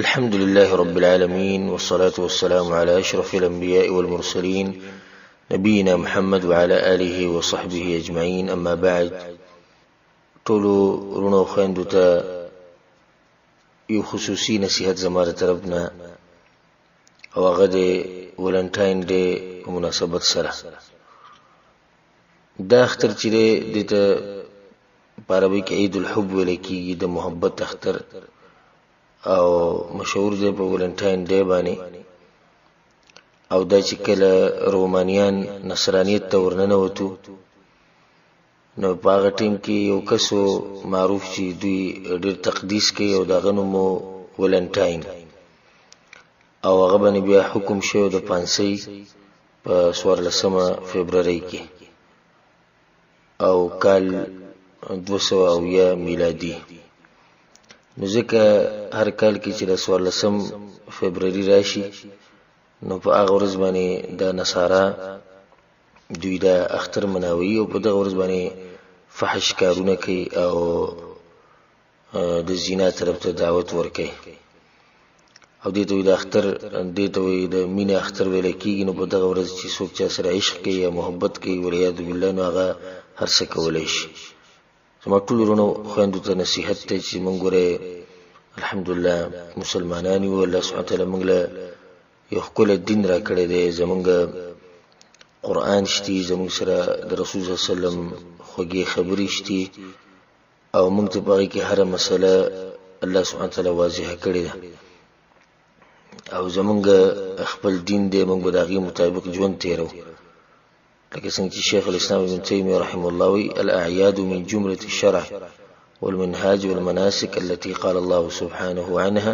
الحمد لله رب العالمين والصلاة والسلام على أشرف الأنبياء والمرسلين نبينا محمد وعلى آله وصحبه أجمعين. أما بعد، طولو رونو خيندو تا یو خصوصی نصیحت زما طرفنا او هغه د ولنټاین ډے په مناسبت سره دا اختر چې د ته په عربي کې عید الحب ویل کېږي، د محبت اختر او مشهور دی په ولنټاین ډے باندې. او دا چې کله رومانیان نصرانیت ته ورننوتو نو په هغه ټیم کې یو کسو معروف چې دوی ډېر تقدیس کوي او دغه نوم ولنټاین، او هغه باندې بیا حکم شوی د پانسۍ په 14 فبرورۍ کې او کال 200 میلادي. نو ځکه هر کال کې چې د 14 فبروري راشي نو په هغه ورځ باندې د نصارا دوی دا اختر مناوي او په دغه ورځ باندې فحش کارونه کوي او د زنا طرف ته دعوت ورکوي او دې ته د اختر دې ته د مینې اختر ویل کېږي. نو په دغه ورځ چې څوک چا سره عشق کوي یا محبت کوي والعیاذ بالله نو هغه هر څه کولی شي. زما ټول ورونو خویندو ته نصیحت دی چې موږ ګورئ الحمدلله مسلمانان یو، الله سبحانه وتعالی موږ له یو ښکلی دین را کړی دی، زموږ قرآن شتی، زموږ سره د رسول صلی الله علیه وسلم خوږې خبرې شتی او موږ ته په هغې کې هره مسله الله سبحانه وتعالی واضحه کړې ده او زموږ خپل دین دی، موږ به د هغې مطابق ژوند تیرو. لکه څنګه چې شیخ الاسلام ابن تیمیه رحمه الله وی الاعیاد من جملة الشرع والمنهاج والمناسك التي قال الله سبحانه عنها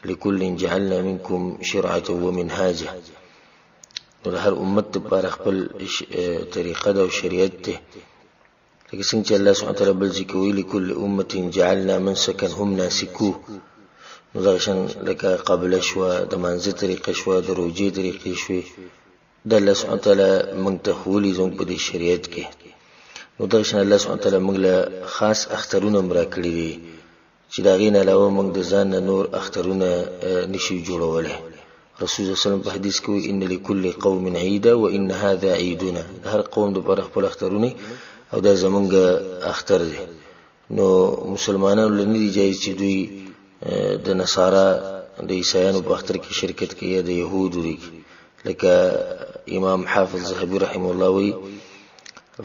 لكل جعلنا منكم شرعة ومنهاجا. نو د هر امت لپاره خپل طریقه ده او شریعت ده. لکه څنګه چې الله سبحانه وتعالی بل ذکر وی لكل امة جعلنا منسكا هم ناسکوه. نو دغه شان لکه قبله شوه، د مانځه طریقه شوه، د روجې طریقې شوې، د الله سبحانه وتعالی موږ ته ښولي زموږ په دې شریعت کې. نو دغه شان الله سبحانه وتعالی موږ له خاص اخترونه هم راکړي دي چې د هغې نه علاوه موږ د ځان نه نور اخترونه نشي جوړولی. رسول الله صلی الله علیه وسلم په حدیث کې وایي ان لكل قوم عیدا وان هذا عیدنا. د هر قوم دپاره خپل اخترونه او دا زمونږ اختر دی. نو مسلمانانو له نه دي جایز چې دوی د نصارا د عیسایانو په اختر کې شرکت کوي یا د یهودو دی. لکه امام حافظ ذهبي رحمه الله وایي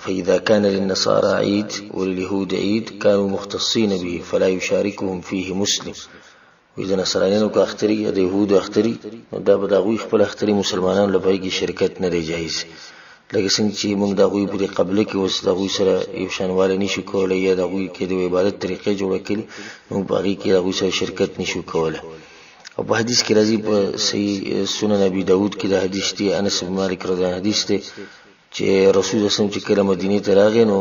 فإذا كان للنصارى عيد ولليهود عيد كانوا مختصين به فلا يشاركهم فيه مسلم. وإذا نصرانيانو که اختری یا د یهودو اختری نو دا به د هغوی خپل اختری مسلمانانو له پای کې شرکت نه دی جایز. لکه څنګه چې موږ د هغوی په دې قبله کې اوس د هغوی سره یو شانوالی نشو کولی یا د هغوی کې د عبادت طریقې جوړه کړي موږ په هغې کې د هغوی سره شرکت نشو کولی. او په حدیث کې راځي په صحیح سنن ابي داود کې د حدیث دی انس بن مالک رضی الله عنه حدیث دی چې رسول الله صلی الله علیه وسلم چې کله مدینې ته راغی نو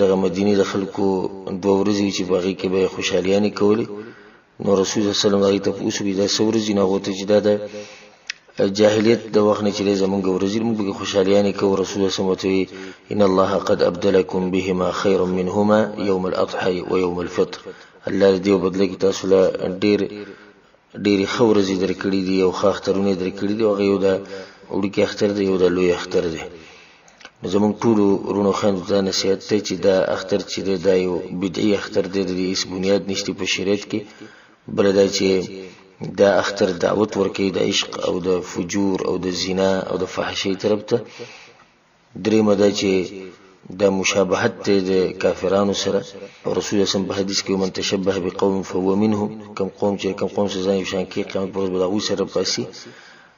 دغه مدینې د خلکو 2 ورځې چې په هغې کې به یې خوشحالیانې کولې. نو رسول الله صلی الله علیه وسلم هغې ته پوښتنه وکړه دا څه ورځې؟ نو هغه ورته چې دا د جاهلیت د وخت نه چې دی زموږ ورځې موږ پکې خوشحالیانې کوو. رسول الله صلی الله علیه وسلم ورته وایي ان الله قد ابدلکم بهما خیرا منهما یوم الاضحى ویوم الفطر. الله دې یو بدله کې تاسو له ډېرې ښه ورځې درکړي دي او ښه اخترونه یې درکړي دي او هغه یو د وړوکي اختر دی یو د لوی اختر دی. نو زموږ ټولو وروڼو خویندو ته نصیحت دی چې دا اختر چې دی دا یو بدعي اختر دی، د دې هېڅ بنیاد نشته په شریعت کې. بله دا چې دا اختر دعوت ورکوي د عشق او د فجور او د زنا او د فحشۍ طرف ته. درېیمه دا چې دا مشابهت دی د کافرانو سره او رسول الله صلی په حدیث کې من تشبه بقوم فهو منهم. کوم قوم سره ځان یو شان کوي قیامت په ورځ به د هغوی سره پاسي.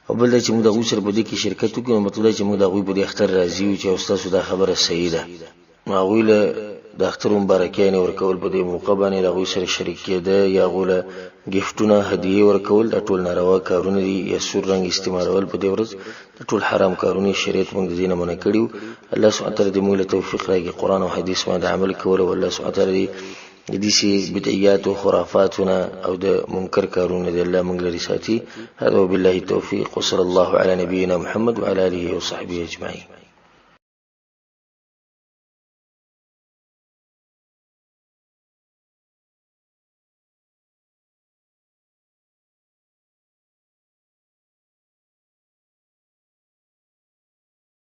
او بل دا چې موږ د هغوی سره په دې کې شرکت وکړو نو مطلب دا چې موږ د هغوی په دې اختر راضي یو چې ستاسو دا خبره صحیح ده. نو هغوی له د اختر مبارکیانې ورکول په دې موقع باندې د هغوی سره شریک کېده یا هغوی له ګفټونه هدیې ورکول دا ټول ناروا کارونه دي. یا سور رنګ استعمالول په دې ورځ دا ټول حرام کارونه شریعت موږ د دې نه منع کړي وو. الله سبحانه وتعالی دې موږ له توفیق راکړي قرآن او حدیث باندې عمل کول او الله سبحانه وتعالی د دې بدعیات او خرافاتونه او د منکر کارونه دې الله موږ لري ساتي. هذا وبالله التوفيق وصلى الله على نبينا محمد وعلى آله وصحبه أجمعين.